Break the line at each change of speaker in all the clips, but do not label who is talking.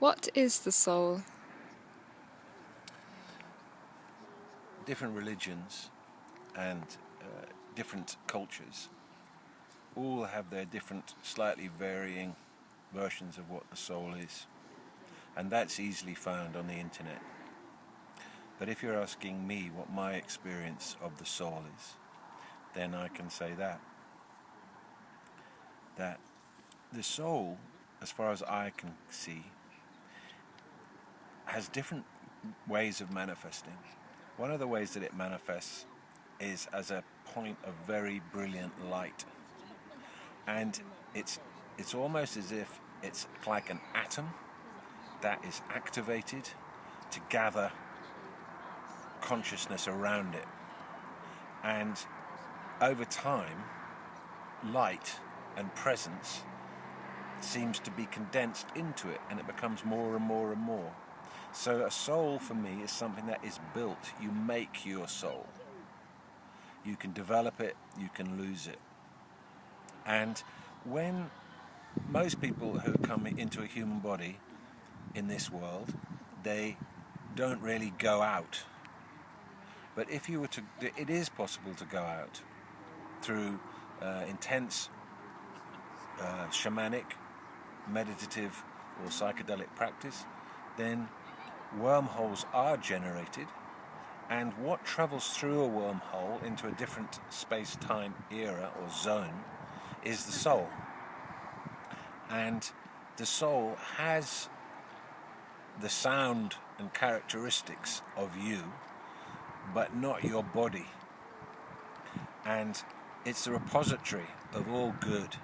What is the soul?
Different religions and different cultures all have their different, slightly varying versions of what the soul is. And that's easily found on the internet. But if you're asking me what my experience of the soul is, then I can say that the soul, as far as I can see, has different ways of manifesting. One of the ways that it manifests is as a point of very brilliant light. And it's almost as if it's like an atom that is activated to gather consciousness around it. And over time, light and presence seems to be condensed into it, and it becomes more and more and more. So a soul for me is something that is built. You make your soul. You can develop it, you can lose it. And when most people who come into a human body in this world, they don't really go out. But if you were to, it is possible to go out through intense shamanic, meditative or psychedelic practice, then wormholes are generated, and what travels through a wormhole into a different space-time era or zone is the soul. And the soul has the sound and characteristics of you, but not your body. And it's the repository of all good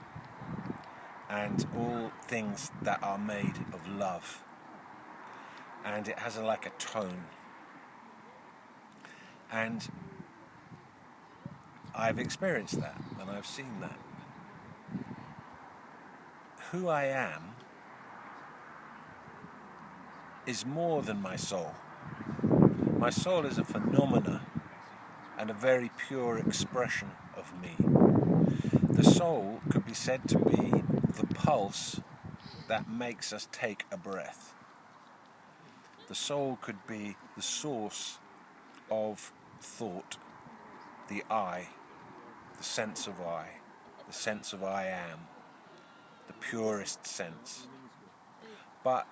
and all things that are made of love. And it has like a tone. And I've experienced that, and I've seen that. Who I am is more than my soul. My soul is a phenomena and a very pure expression of me. The soul could be said to be the pulse that makes us take a breath. The soul could be the source of thought, the I, the sense of I, the sense of I am, the purest sense. But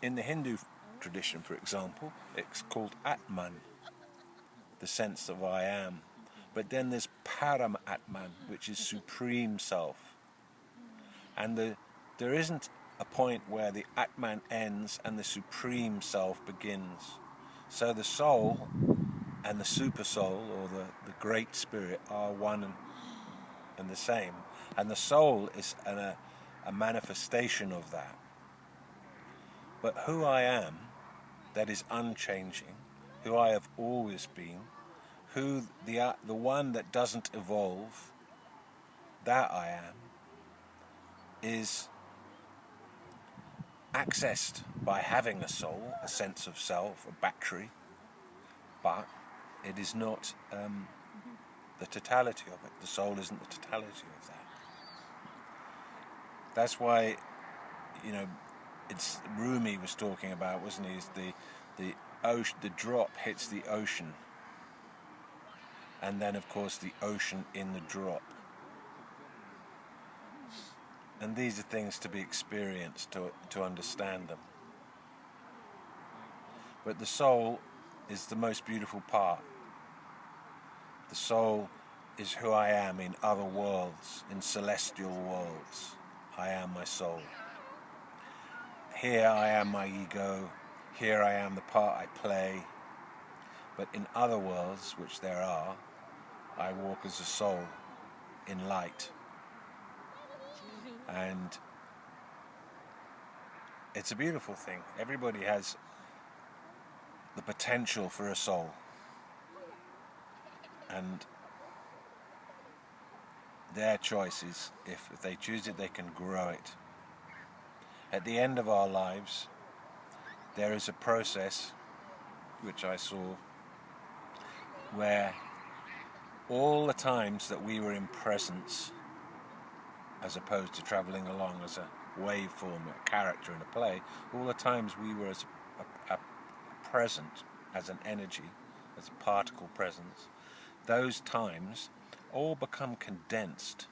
in the Hindu tradition, for example, it's called Atman, the sense of I am. But then there's Param Atman, which is supreme self. And there isn't a point where the Atman ends and the supreme self begins. So the soul and the super soul, or the great spirit, are one and the same. And the soul is a manifestation of that. But who I am, that is unchanging, who I have always been, who the one that doesn't evolve, that I am, is accessed by having a soul, a sense of self, a battery, but it is not the totality of it. The soul isn't the totality of that. That's why, it's Rumi was talking about, wasn't he? Is the ocean, the drop hits the ocean, and then of course the ocean in the drop. And these are things to be experienced to understand them. But the soul is the most beautiful part. The soul is who I am in other worlds, in celestial worlds. I am my soul. Here I am my ego. Here I am the part I play. But in other worlds, which there are, I walk as a soul in light. And it's a beautiful thing. Everybody has the potential for a soul. And their choice is, if they choose it, they can grow it. At the end of our lives, there is a process, which I saw, where all the times that we were in presence, as opposed to travelling along as a waveform, a character in a play, all the times we were as a present, as an energy, as a particle presence, those times all become condensed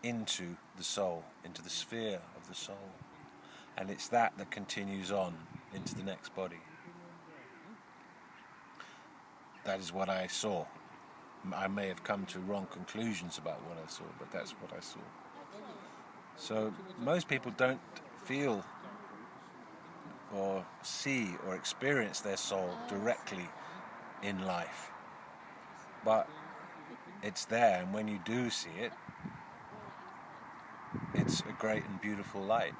into the soul, into the sphere of the soul. And it's that continues on into the next body. That is what I saw. I may have come to wrong conclusions about what I saw, but that's what I saw. So most people don't feel or see or experience their soul directly in life. But it's there, and when you do see it, it's a great and beautiful light.